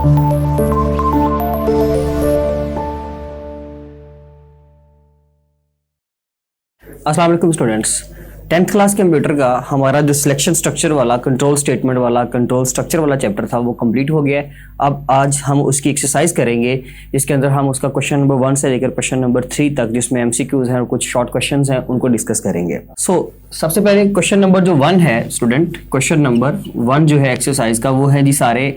अस्सलाम वालेकुम students. 10th class computer का हमारा जो सिलेक्शन स्ट्रक्चर वाला कंट्रोल स्टेटमेंट वाला कंट्रोल स्ट्रक्चर वाला चैप्टर था वो कंप्लीट हो गया है। अब आज हम उसकी एक्सरसाइज करेंगे जिसके अंदर हम उसका क्वेश्चन नंबर 1 से लेकर क्वेश्चन नंबर 3 तक जिसमें एमसीक्यूज हैं और कुछ शॉर्ट क्वेश्चंस हैं उनको डिस्कस करेंगे। सबसे पहले क्वेश्चन नंबर जो 1 है स्टूडेंट, क्वेश्चन नंबर 1 जो है एक्सरसाइज का वो है जी सारे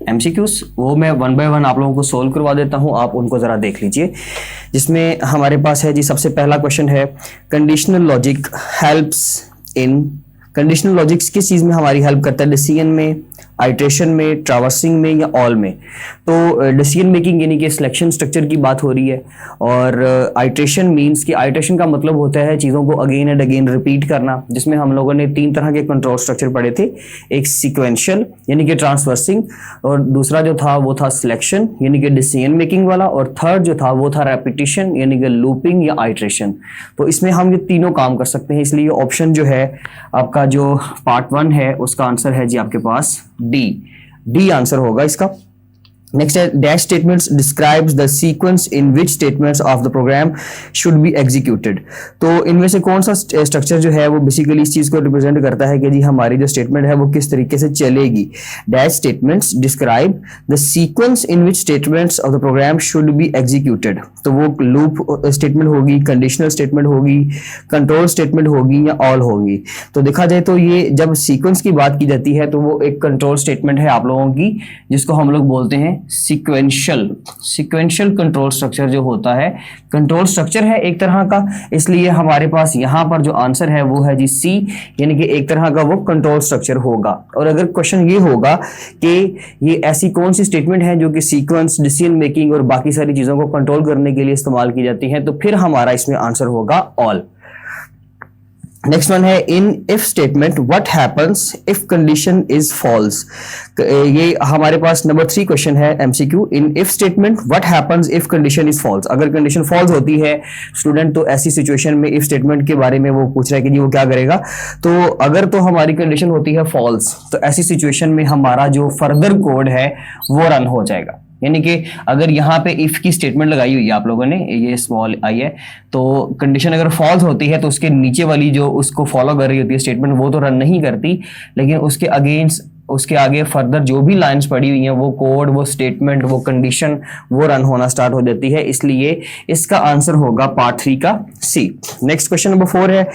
एमसीक्यूज। वो मैं 1 बाय 1 आप लोगों को सोल्व करवा देता हूँ, आप उनको जरा देख लीजिए। जिसमें हमारे पास है जी सबसे पहला क्वेश्चन है conditional logic helps in. Conditional logic किस चीज में हमारी हेल्प करता है? डिसीजन में, आइट्रेशन में, ट्रावर्सिंग में या ऑल में? तो डिसीजन मेकिंग यानी कि सिलेक्शन स्ट्रक्चर की बात हो रही है और आइट्रेशन मींस कि आइट्रेशन का मतलब होता है चीज़ों को अगेन एंड अगेन रिपीट करना, जिसमें हम लोगों ने 3 तरह के कंट्रोल स्ट्रक्चर पढ़े थे। एक सीक्वेंशियल यानी कि ट्रांसवर्सिंग, और दूसरा जो था वो था सिलेक्शन यानी कि डिसीजन मेकिंग वाला, और थर्ड जो था वो था रेपिटिशन यानी कि लूपिंग या आइट्रेशन। तो इसमें हम ये तीनों काम कर सकते हैं, इसलिए ऑप्शन जो है आपका जो पार्ट 1 है उसका आंसर है जी आपके पास डी आंसर होगा इसका। नेक्स्ट है dash statements describes the sequence in which statements of the programme should be executed. तो इनमें से कौन सा स्ट्रक्चर जो है वो बेसिकली इस चीज को रिप्रेजेंट करता है कि जी हमारी जो स्टेटमेंट है वो किस तरीके से चलेगी। Dash statements describe the sequence in which statements of the programme should be executed. तो वो लूप स्टेटमेंट होगी, कंडीशनल स्टेटमेंट होगी, कंट्रोल स्टेटमेंट होगी या ऑल होगी। तो देखा जाए तो ये जब सीक्वेंस की बात की जाती है तो वो एक कंट्रोल स्टेटमेंट है आप लोगों की, जिसको हम लोग बोलते हैं सीक्वेंशियल कंट्रोल स्ट्रक्चर जो होता है, कंट्रोल स्ट्रक्चर है एक तरह का। इसलिए हमारे पास यहां पर जो आंसर है वो है जी सी, यानी कि एक तरह का वो कंट्रोल स्ट्रक्चर होगा। और अगर क्वेश्चन ये होगा कि ये ऐसी कौन सी स्टेटमेंट है जो कि सीक्वेंस, डिसीजन मेकिंग और बाकी सारी चीजों को कंट्रोल करने के लिए इस्तेमाल की जाती है, तो फिर हमारा इसमें आंसर होगा ऑल। नेक्स्ट वन है in if statement what happens if condition is false. ये हमारे पास नंबर 3 क्वेश्चन है MCQ. In if statement what happens if condition is false. अगर कंडीशन फॉल्स होती है स्टूडेंट तो ऐसी सिचुएशन में इफ स्टेटमेंट के बारे में वो पूछ रहा है कि जी वो क्या करेगा। तो अगर तो हमारी कंडीशन होती है फॉल्स तो ऐसी सिचुएशन में हमारा जो फर्दर कोड है वो रन हो जाएगा। यानी कि अगर यहाँ पे इफ की स्टेटमेंट लगाई हुई है आप लोगों ने, ये स्मॉल आई है, तो कंडीशन अगर फॉल्स होती है तो उसके नीचे वाली जो उसको फॉलो कर रही होती है स्टेटमेंट वो तो रन नहीं करती, लेकिन उसके अगेंस्ट उसके आगे फर्दर जो भी लाइंस पड़ी हुई हैं वो कोड, वो स्टेटमेंट, वो कंडीशन वो रन होना स्टार्ट हो जाती है। इसलिए इसका आंसर होगा पार्ट 3 का सी। नेक्स्ट क्वेश्चन नंबर 4 है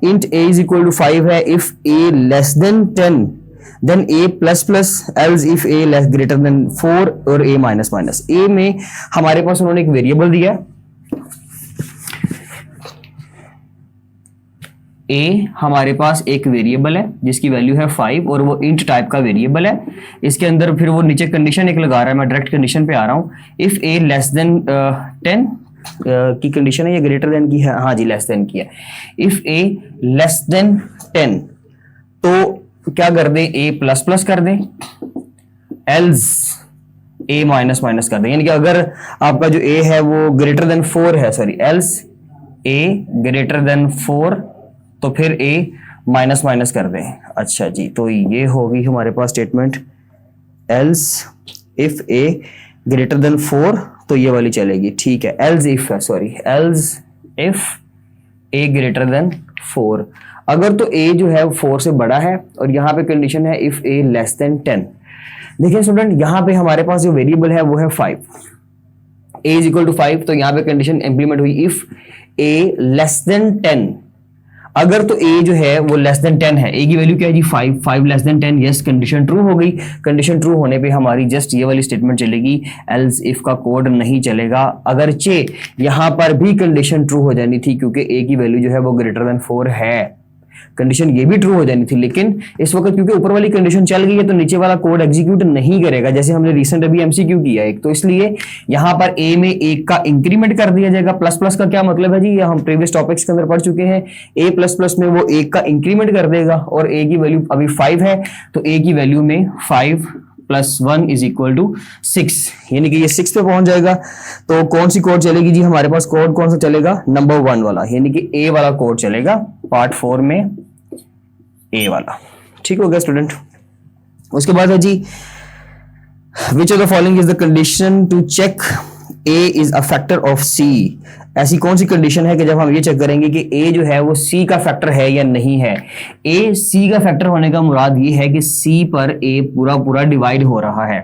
int a is equal to 5 है if a less than 10 then a plus plus else if a less greater than 4 और a minus minus। a में हमारे पास उन्होंने एक वेरिएबल दिया, a हमारे पास एक वेरिएबल है जिसकी वैल्यू है 5 और वो इंट टाइप का वेरिएबल है। इसके अंदर फिर वो नीचे कंडीशन एक लगा रहा है, मैं डायरेक्ट कंडीशन पे आ रहा हूं। इफ a लेस देन 10 की कंडीशन है या ग्रेटर देन की है? हाँ जी, लेस देन की है। इफ a लेस देन 10 तो क्या कर दें, a प्लस प्लस कर दें, एल्स a माइनस माइनस कर दें। यानी कि अगर आपका जो a है वो ग्रेटर देन 4 है, sorry else a greater than 4 तो फिर a माइनस माइनस कर दें। अच्छा जी, तो ये होगी हमारे पास statement else if a greater than 4 तो ये वाली चलेगी, ठीक है। एल्स इफ है, sorry else if a greater than 4। अगर तो a जो है 4 से बड़ा है और यहाँ पे कंडीशन है इफ a लेस देन 10। देखिए स्टूडेंट, यहाँ पे हमारे पास जो वेरिएबल है वो है 5, a इज इक्वल टू 5, तो यहाँ पे कंडीशन इंप्लीमेंट हुई इफ a लेस देन 10। अगर तो a जो है वो लेस देन 10 है, a की वैल्यू क्या है जी 5 less than 10, yes condition true हो गई। कंडीशन ट्रू होने पे हमारी जस्ट ये वाली स्टेटमेंट चलेगी, एल्स इफ का कोड नहीं चलेगा। अगरचे यहाँ पर भी कंडीशन ट्रू हो जानी थी क्योंकि a की वैल्यू जो है वो ग्रेटर देन 4 है, कंडीशन ये भी ट्रू हो जानी थी, लेकिन इस वक्त क्योंकि ऊपर वाली कंडीशन चल गई है तो नीचे वाला कोड एग्जीक्यूट नहीं करेगा, जैसे हमने रिसेंट अभी एमसीक्यू किया एक। तो इसलिए यहां पर a में 1 का इंक्रीमेंट कर दिया जाएगा। प्लस प्लस का क्या मतलब है जी, ये हम प्रीवियस टॉपिक्स के अंदर पढ़ चुके हैं। a प्लस प्लस में वो 1 का इंक्रीमेंट कर देगा और a की वैल्यू अभी 5 है तो a की वैल्यू में 5 प्लस 1 इज इक्वल टू 6, यानी कि ये 6 पे पहुंच जाएगा। तो कौन सी कोड चलेगी जी, हमारे पास कोड कौन सा चलेगा, नंबर 1 वाला, यानी कि a वाला कोड चलेगा पार्ट 4 में, a वाला। ठीक हो गया स्टूडेंट। उसके बाद है जी which of the following is the condition to check A is a factor of C. ऐसी कौन सी कंडीशन है कि जब हम ये चेक करेंगे कि ए जो है वो सी का फैक्टर है या नहीं है। ए सी का फैक्टर होने का मुराद ये है कि सी पर ए पूरा पूरा डिवाइड हो रहा है,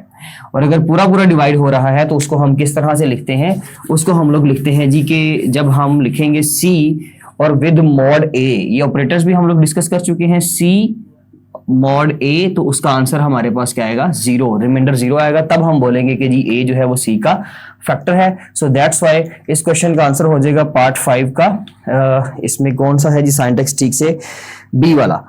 और अगर पूरा पूरा डिवाइड हो रहा है तो उसको हम किस तरह से लिखते हैं, उसको हम लोग लिखते हैं जी कि जब हम लिखेंगे सी और विद मॉड ए, ये ऑपरेटर्स भी हम लोग डिस्कस कर चुके हैं, सी मॉड ए, तो उसका आंसर हमारे पास क्या आएगा, जीरो, रिमाइंडर जीरो आएगा, तब हम बोलेंगे कि जी ए जो है वो सी का फैक्टर है। सो दैट्स व्हाई इस क्वेश्चन का आंसर हो जाएगा पार्ट 5 का। इसमें कौन सा है जी साइंटेक्स ठीक से, बी वाला।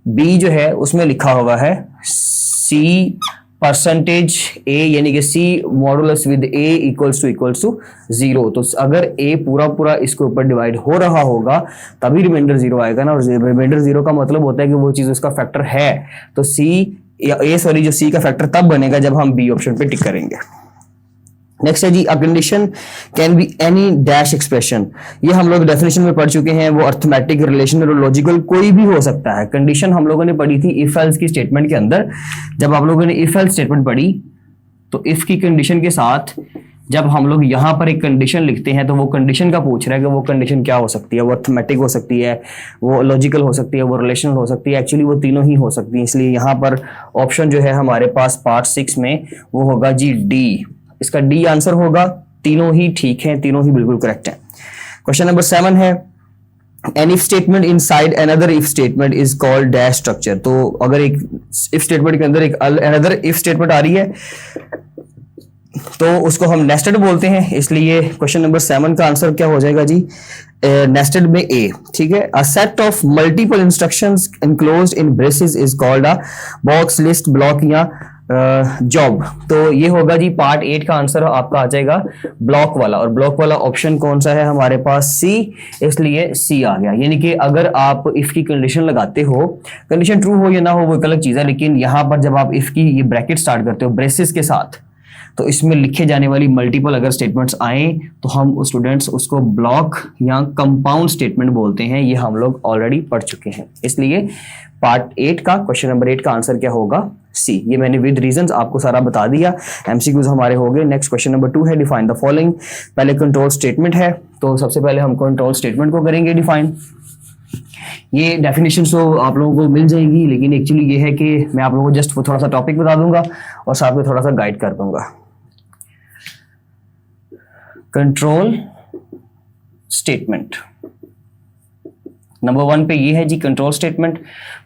बी जो है उसमें लिखा हुआ है सी परसेंटेज ए, यानी कि C modulus with A equals to zero. तो अगर ए पूरा पूरा इसके ऊपर डिवाइड हो रहा होगा तभी रिमाइंडर जीरो आएगा ना, और रिमाइंडर जीरो का मतलब होता है कि वो चीज उसका फैक्टर है। तो सी या ए सॉरी जो सी का फैक्टर तब बनेगा जब हम बी ऑप्शन पे टिक करेंगे। नेक्स्ट है जी, a condition can be any dash expression. ये हम लोग डेफिनेशन में पढ़ चुके हैं, वो अर्थमेटिक, रिलेशनल और लॉजिकल कोई भी हो सकता है। कंडीशन हम लोगों ने पढ़ी थी इफ एल्स की स्टेटमेंट के अंदर। जब आप लोगों ने इफ एल्स स्टेटमेंट पढ़ी तो इफ की कंडीशन के साथ जब हम लोग यहाँ पर एक कंडीशन लिखते हैं तो वो कंडीशन का पूछ रहा है कि वो कंडीशन क्या हो सकती है, वो अर्थमेटिक हो सकती है, वो लॉजिकल हो सकती है, वो रिलेशनल हो सकती है, एक्चुअली वो तीनों ही हो सकती है। इसलिए यहाँ पर ऑप्शन जो है हमारे पास पार्ट 6 में वो होगा जी डी। इसका डी आंसर होगा, तीनों ही ठीक है, तीनों ही बिल्कुल करेक्ट है। क्वेश्चन नंबर 7 है an if statement inside another if statement is called dash structure। तो अगर एक if statement के अंदर एक another if statement आ रही है तो उसको हम nested बोलते हैं। इसलिए क्वेश्चन नंबर 7 का आंसर क्या हो जाएगा जी, nested में A, ठीक है। a set of multiple instructions enclosed in braces is called a box, list, block या जॉब। तो ये होगा जी पार्ट 8 का आंसर आपका आ जाएगा ब्लॉक वाला, और ब्लॉक वाला ऑप्शन कौन सा है हमारे पास, सी, इसलिए सी आ गया। यानी कि अगर आप इफ की कंडीशन लगाते हो, कंडीशन ट्रू हो या ना हो वो एक अलग चीज है, लेकिन यहां पर जब आप इफ की ये ब्रैकेट स्टार्ट करते हो ब्रेसेस के साथ, तो इसमें लिखे जाने वाली मल्टीपल अगर स्टेटमेंट्स आए तो हम स्टूडेंट्स उसको ब्लॉक या कंपाउंड स्टेटमेंट बोलते हैं। ये हम लोग ऑलरेडी पढ़ चुके हैं। इसलिए पार्ट 8 का क्वेश्चन नंबर 8 का आंसर क्या होगा, सी। ये मैंने विद रीजंस आपको सारा बता दिया। एमसीक्यूज हमारे हो गए। नेक्स्ट क्वेश्चन नंबर 2 है डिफाइन द फॉलोइंग। पहले कंट्रोल स्टेटमेंट है, तो सबसे पहले हम कंट्रोल स्टेटमेंट को करेंगे डिफाइन। ये डेफिनेशन तो आप लोगों को मिल जाएगी, लेकिन एक्चुअली ये है कि मैं आप लोगों को जस्ट थोड़ा सा टॉपिक बता दूंगा और साथ में थोड़ा सा गाइड कर दूंगा। कंट्रोल स्टेटमेंट नंबर 1 पे ये है जी कंट्रोल स्टेटमेंट।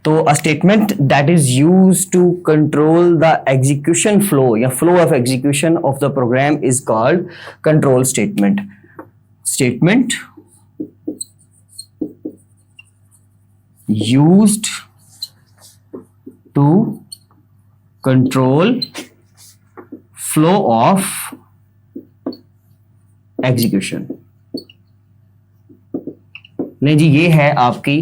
तो a statement that is used to control the execution flow या flow of execution of the program is called control statement. Statement used to control flow of execution। नहीं जी, ये है आपकी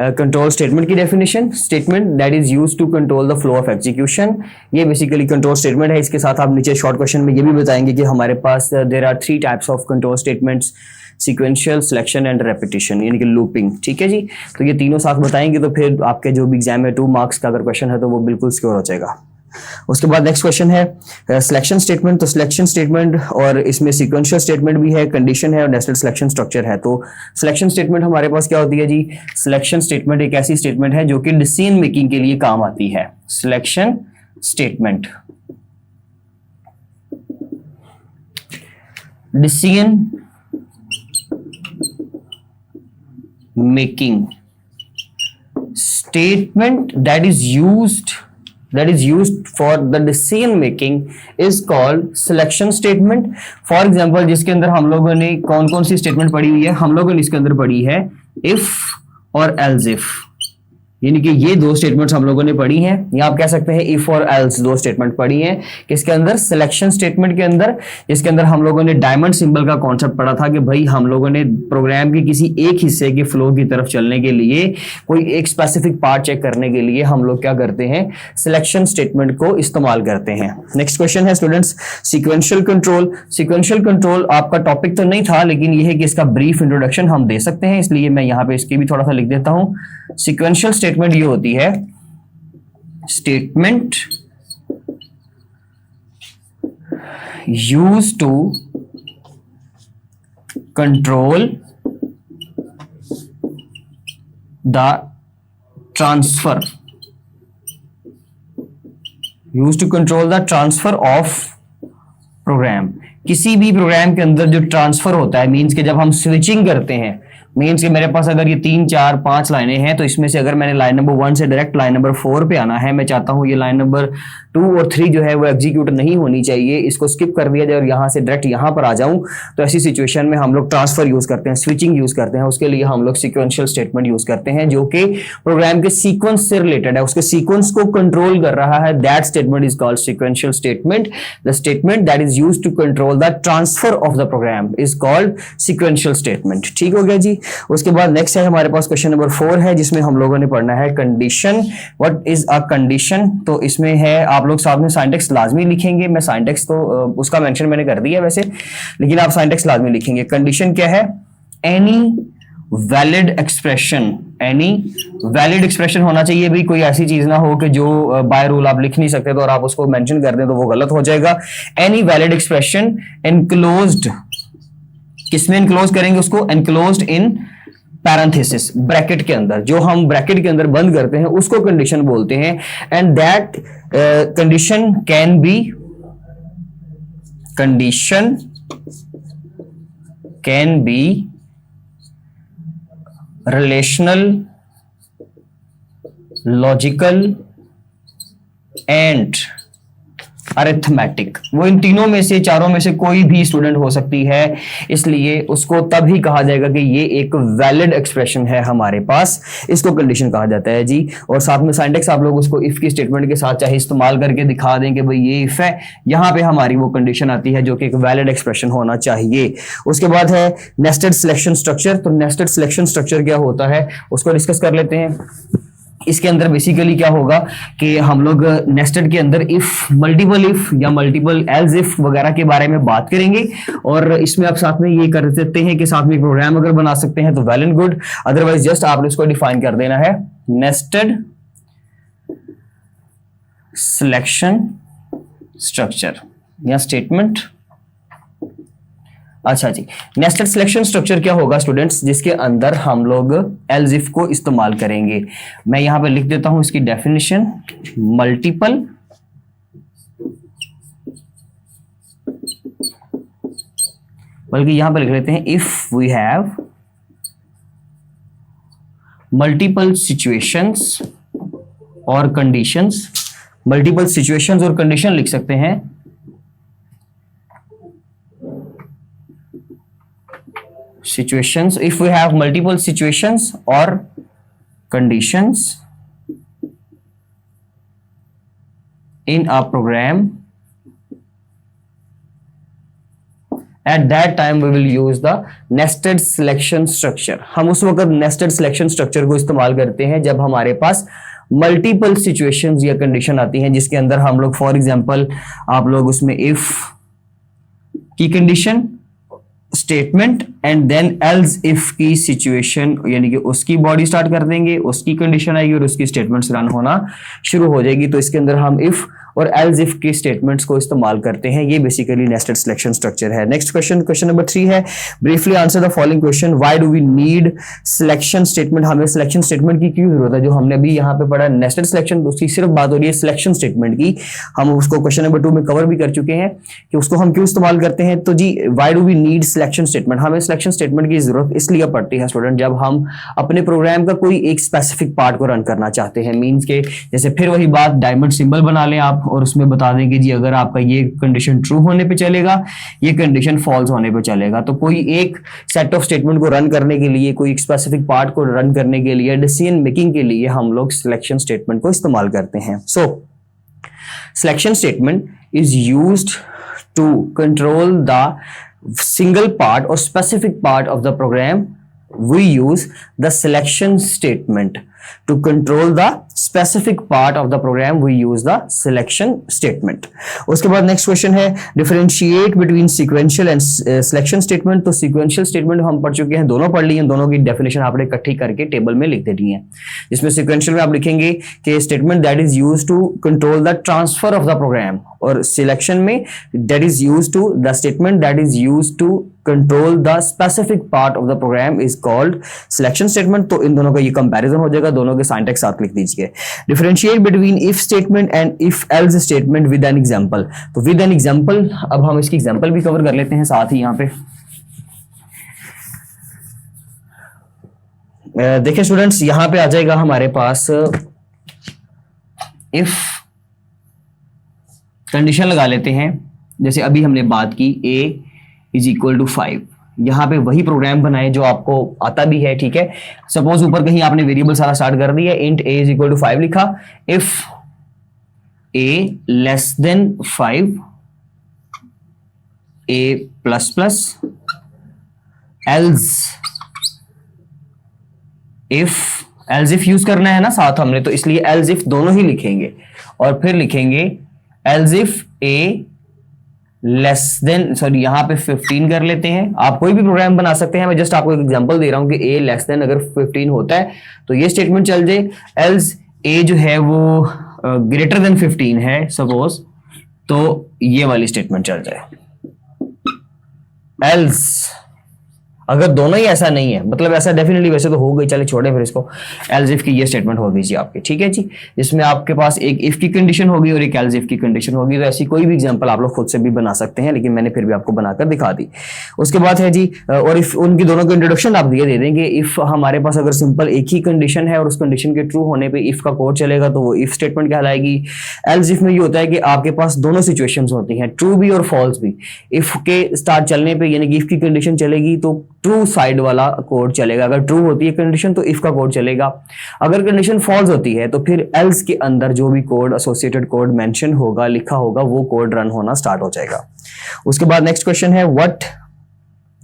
control statement की definition. Statement that is used to control the flow of execution, ये basically control statement है। इसके साथ आप नीचे शॉर्ट क्वेश्चन में ये भी बताएंगे कि हमारे पास there are 3 types of control statements, sequential, selection and repetition, यानी कि लूपिंग। ठीक है जी, तो ये तीनों साथ बताएंगे तो फिर आपके जो भी एग्जाम है 2 मार्क्स का अगर क्वेश्चन है तो वो बिल्कुल सिक्योर हो जाएगा। उसके बाद नेक्स्ट क्वेश्चन है सिलेक्शन स्टेटमेंट। तो सिलेक्शन स्टेटमेंट और इसमें सीक्वेंशियल स्टेटमेंट भी है, कंडीशन है और नेस्टेड सिलेक्शन स्ट्रक्चर है। तो सिलेक्शन स्टेटमेंट हमारे पास क्या होती है जी, सिलेक्शन स्टेटमेंट एक ऐसी स्टेटमेंट है जो कि डिसीजन मेकिंग के लिए काम आती है। Selection statement decision making statement that is used for the decision making is called selection statement। for example, जिसके अंदर हम लोगों ने कौन कौन सी स्टेटमेंट पढ़ी हुई है, हम लोगों ने इसके अंदर पढ़ी है if और else if, यानी कि ये 2 स्टेटमेंट्स हम लोगों ने पढ़ी हैं, या आप कह सकते हैं इफ और एल्स 2 स्टेटमेंट पढ़ी हैं। किसके अंदर, सिलेक्शन स्टेटमेंट के अंदर, जिसके अंदर हम लोगों ने डायमंड सिंबल का कॉन्सेप्ट पढ़ा था कि भाई हम लोगों ने प्रोग्राम के किसी एक हिस्से के फ्लो की तरफ चलने के लिए, कोई एक स्पेसिफिक पार्ट चेक करने के लिए हम लोग क्या करते हैं, सिलेक्शन स्टेटमेंट को इस्तेमाल करते हैं। नेक्स्ट क्वेश्चन है students sequential control. Sequential control आपका टॉपिक तो नहीं था, लेकिन यह है कि इसका ब्रीफ इंट्रोडक्शन हम दे सकते हैं, इसलिए मैं यहाँ पे इसकी भी थोड़ा सा लिख देता हूं। सिक्वेंशियल स्टेटमेंट ये होती है statement used to control the transfer of program. किसी भी प्रोग्राम के अंदर जो ट्रांसफर होता है, मीन्स के जब हम स्विचिंग करते हैं, मीन्स के मेरे पास अगर ये 3 4 5 लाइनें हैं, तो इसमें से अगर मैंने लाइन नंबर 1 से डायरेक्ट लाइन नंबर 4 पे आना है, मैं चाहता हूं ये लाइन नंबर 2 और 3 जो है वो एग्जीक्यूट नहीं होनी चाहिए, इसको स्किप कर दिया जाए और यहां से डायरेक्ट यहां पर आ जाऊं, तो ऐसी सिचुएशन में हम लोग ट्रांसफर यूज करते हैं, स्विचिंग यूज करते हैं। उसके लिए हम लोग सीक्वेंशियल स्टेटमेंट यूज करते हैं, जो कि प्रोग्राम के सीक्वेंस से रिलेटेड है, उसके सीक्वेंस को कंट्रोल कर रहा है। That statement is called sequential statement. The statement that is used to control the transfer of the program is called sequential statement. ठीक हो गया जी। उसके बाद नेक्स्ट है हमारे पास क्वेश्चन नंबर 4 है, जिसमें हम लोगों ने पढ़ना है condition. What is a condition? तो इसमें है, आप लोग साथ में सिंटैक्स लाजमी लिखेंगे। मैं सिंटैक्स तो उसका मेंशन मैंने कर दिया वैसे, लेकिन आप सिंटैक्स लाजमी लिखेंगे। कंडीशन क्या है? Any valid expression. Any valid expression होना चाहिए भी, कोई ऐसी चीज ना हो कि जो बाय रूल आप लिख नहीं सकते तो और आप उसको मेंशन कर दें तो वो गलत हो जाएगा। एनी वैलिड एक्सप्रेशन एनक्लोज्ड, किसमें एनक्लोज करेंगे उसको? एनक्लोज्ड इन पैरेंथेसिस, ब्रैकेट के अंदर। जो हम ब्रैकेट के अंदर बंद करते हैं उसको कंडीशन बोलते हैं। And that condition can B relational, logical and arithmetic. वो इन तीनों में से, चारों में से कोई भी स्टूडेंट हो सकती है, इसलिए उसको तभी कहा जाएगा कि ये एक वैलिड एक्सप्रेशन है हमारे पास, इसको कंडीशन कहा जाता है जी। और साथ में सिंटैक्स आप लोग उसको इफ की स्टेटमेंट के साथ चाहे इस्तेमाल करके दिखा दें कि भाई ये इफ है, यहां पे हमारी वो कंडीशन आती है जो कि एक वैलिड एक्सप्रेशन होना चाहिए। उसके बाद है नेस्टेड सिलेक्शन स्ट्रक्चर। तो नेस्टेड सिलेक्शन स्ट्रक्चर क्या होता है उसको डिस्कस कर लेते हैं। इसके अंदर बेसिकली क्या होगा कि हम लोग नेस्टेड के अंदर इफ, मल्टीपल इफ या मल्टीपल एल्स इफ वगैरह के बारे में बात करेंगे, और इसमें आप साथ में ये कर सकते हैं कि साथ में प्रोग्राम अगर बना सकते हैं तो well and good, otherwise just आपने इसको डिफाइन कर देना है नेस्टेड सिलेक्शन स्ट्रक्चर या स्टेटमेंट। अच्छा जी, नेस्टेड सिलेक्शन स्ट्रक्चर क्या होगा स्टूडेंट्स, जिसके अंदर हम लोग एल्स इफ को इस्तेमाल करेंगे। मैं यहां पे लिख देता हूं इसकी डेफिनेशन। मल्टीपल बल्कि यहां पे लिख लेते हैं if we have multiple situations और कंडीशंस। मल्टीपल सिचुएशंस और कंडीशन लिख सकते हैं। Situations, if we have multiple situations or conditions in a program, at that time we will use the nested selection structure। हम उस वक्त nested selection structure को इस्तेमाल करते हैं जब हमारे पास मल्टीपल सिचुएशंस या कंडीशन आती हैं, जिसके अंदर हम लोग फॉर एग्जांपल आप लोग उसमें इफ की condition, statement and then else if की सिचुएशन, यानी कि उसकी बॉडी स्टार्ट कर देंगे, उसकी कंडीशन आएगी और उसकी स्टेटमेंट्स रन होना शुरू हो जाएगी। तो इसके अंदर हम इफ और एल्स इफ की स्टेटमेंट्स को इस्तेमाल करते हैं। ये बेसिकली नेस्टेड सिलेक्शन स्ट्रक्चर है। नेक्स्ट क्वेश्चन, क्वेश्चन नंबर 3 है, briefly answer the following question. Why do we need selection statement? हमें सिलेक्शन स्टेटमेंट की क्यों जरूरत है? जो हमने अभी यहाँ पे पढ़ा नेस्टेड सिलेक्शन, उसकी सिर्फ बात हो रही है सिलेक्शन स्टेटमेंट की। हम उसको क्वेश्चन नंबर 2 में कवर भी कर चुके हैं कि उसको हम क्यों इस्तेमाल करते हैं। तो जी, why do we need selection statement? हमें सिलेक्शन स्टेटमेंट की जरूरत इसलिए पड़ती है स्टूडेंट, जब हम अपने प्रोग्राम का कोई एक स्पेसिफिक पार्ट को रन करना चाहते हैं। मीन्स के जैसे फिर वही बात, डायमंड सिंबल बना लें आप और उसमें बता दें कि जी अगर आपका ये कंडीशन ट्रू होने पे चलेगा, ये कंडीशन फॉल्स होने पे चलेगा। तो कोई एक सेट ऑफ स्टेटमेंट को रन करने के लिए, कोई एक स्पेसिफिक पार्ट को रन करने के लिए, डिसीजन मेकिंग के लिए हम लोग सिलेक्शन स्टेटमेंट को इस्तेमाल करते हैं। So selection statement is used to control the single part or specific part of the program. We use the selection statement to control the specific part of the program we use the selection statement. उसके बाद next question है differentiate between sequential and selection statement. तो sequential statement हम पढ़ चुके हैं, दोनों पढ़ लिए हैं, दोनों की डेफिनेशन आपने इकट्ठी करके टेबल में लिख देनी है। जिसमें sequential में आप लिखेंगे कि statement that is used to control the transfer of the program, और selection में that is used to the statement that is used to control the specific part of the program is called selection statement. तो इन दोनों का ये comparison हो जाएगा, दोनों के सिंटैक्स साथ लिख दीजिए। Differentiate between if statement and if else statement with an example. तो with an example, अब हम इसकी एग्जांपल भी कवर कर लेते हैं साथ ही यहाँ पे। देखिए स्टूडेंट्स, यहाँ पे आ जाएगा हमारे पास if कंडीशन लगा लेते हैं, जैसे अभी हमने बात की a इज इक्वल टू 5। यहां पे वही प्रोग्राम बनाए जो आपको आता भी है, ठीक है। सपोज ऊपर कहीं आपने वेरिएबल सारा स्टार्ट कर दिया, int a is equal to 5 लिखा, if a less than 5 a plus plus else if use करना है ना साथ हमने, तो इसलिए एल्स इफ दोनों ही लिखेंगे और फिर लिखेंगे else if a less then, sorry यहाँ पे 15 कर लेते हैं। आप कोई भी प्रोग्राम बना सकते हैं, मैं जस्ट आपको एक एग्जांपल दे रहा हूं कि a लेस देन अगर 15 होता है तो ये स्टेटमेंट चल जाए। एल्स a जो है वो ग्रेटर देन 15 है सपोज, तो ये वाली स्टेटमेंट चल जाए। एल्स अगर दोनों ही ऐसा नहीं है, मतलब ऐसा डेफिनेटली वैसे तो हो गई, चले छोड़े फिर इसको। एल्स इफ की ये स्टेटमेंट हो गई जी आपकी, ठीक है जी, जिसमें आपके पास एक इफ की कंडीशन होगी और एक एल्स इफ की कंडीशन होगी। तो ऐसी कोई भी एग्जांपल आप लोग खुद से भी बना सकते हैं, लेकिन मैंने फिर भी आपको बनाकर दिखा दी। उसके बाद है जी, और इफ उनकी दोनों को इंट्रोडक्शन आप दे देंगे। इफ हमारे पास अगर सिंपल एक ही कंडीशन है और उस कंडीशन के ट्रू होने पर इफ का कोड चलेगा तो वो इफ स्टेटमेंट कहलाएगी। एल्स इफ में ये होता है कि आपके पास दोनों सिचुएशन होती हैं, ट्रू भी और फॉल्स भी। इफ के स्टार्ट चलने पर यानी कि इफ की कंडीशन चलेगी तो ट्रू साइड वाला कोड चलेगा, अगर ट्रू होती है कंडीशन तो इफ का कोड चलेगा। अगर कंडीशन फॉल्स होती है तो फिर एल्स के अंदर जो भी कोड एसोसिएटेड कोड मेंशन होगा, लिखा होगा, वो कोड रन होना स्टार्ट हो जाएगा। उसके बाद नेक्स्ट क्वेश्चन है what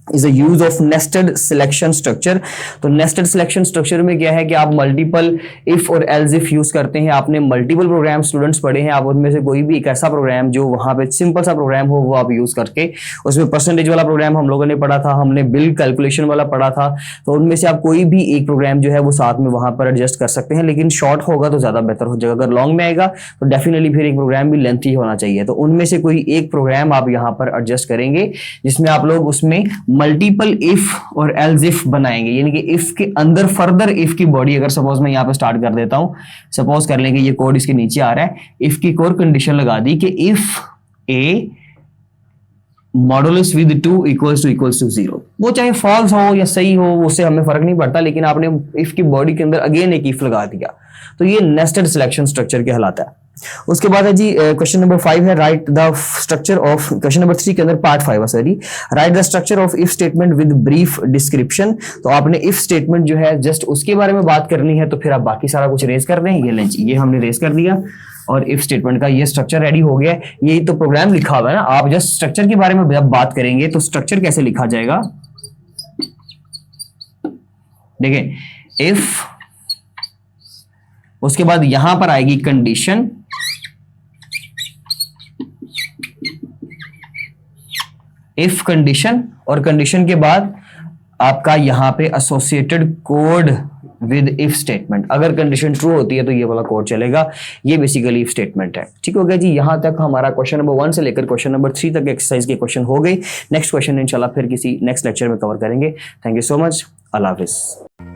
is the use of nested selection structure. तो नेस्टेड सिलेक्शन स्ट्रक्चर में क्या है कि आप मल्टीपल इफ और एल्स इफ यूज करते हैं। आपने मल्टीपल प्रोग्राम स्टूडेंट्स पढ़े हैं, आप उनमें से कोई भी एक ऐसा प्रोग्राम जो वहां पे सिंपल सा प्रोग्राम हो वो आप यूज करके, उसमें परसेंटेज वाला प्रोग्राम हम लोगों ने पढ़ा था, हमने बिल कैलकुलेशन वाला पढ़ा था, तो उनमें से आप कोई भी एक प्रोग्राम जो है वो साथ में वहां पर एडजस्ट कर सकते हैं। लेकिन शॉर्ट होगा तो ज्यादा बेहतर हो जाएगा, अगर लॉन्ग में आएगा तो डेफिनेटली फिर एक प्रोग्राम भी लेंथी होना चाहिए। तो उनमें से कोई एक प्रोग्राम आप यहाँ पर एडजस्ट करेंगे जिसमें आप लोग उसमें मल्टीपल इफ और एल्स इफ बनाएंगे, यानी कि इफ के अंदर फर्दर इफ की बॉडी, अगर सपोज मैं यहां पे स्टार्ट कर देता हूं, सपोज कर लेंगे ये कोड इसके नीचे आ रहा है, इफ की कोर कंडीशन लगा दी कि if a modulus with 2 equals to 0, वो चाहे फॉल्स हो या सही हो उससे हमें फर्क नहीं पड़ता, लेकिन आपने इफ की बॉडी के अंदर अगेन एक इफ लगा दिया, तो ये नेस्टेड सिलेक्शन स्ट्रक्चर कहलाता है। उसके बाद है जी क्वेश्चन नंबर 5 है right the structure of, question number 3 के अंदर पार्ट 5 है sorry, right the structure of if statement with brief description. तो आपने इफ स्टेटमेंट जो है जस्ट उसके बारे में बात करनी है, तो फिर आप बाकी सारा कुछ रेज कर दें। ये लें जी, ये हमने रेज कर दिया और इफ स्टेटमेंट का ये स्ट्रक्चर रेडी हो गया। यही तो प्रोग्राम लिखा हुआ है ना, आप जस्ट स्ट्रक्चर के बारे में जब बात करेंगे तो स्ट्रक्चर कैसे लिखा जाएगा, देखिए इफ, उसके बाद यहां पर आएगी कंडीशन, इफ कंडीशन, और कंडीशन के बाद आपका यहां पे associated code with if statement. अगर कंडीशन ट्रू होती है तो ये वाला कोड चलेगा। ये बेसिकली इफ स्टेटमेंट है। ठीक हो गया जी, यहां तक हमारा क्वेश्चन नंबर 1 से लेकर क्वेश्चन नंबर 3 तक एक्सरसाइज के क्वेश्चन हो गए। नेक्स्ट क्वेश्चन इंशाल्लाह फिर किसी नेक्स्ट लेक्चर में कवर करेंगे। Thank you so much, Allah Hafiz.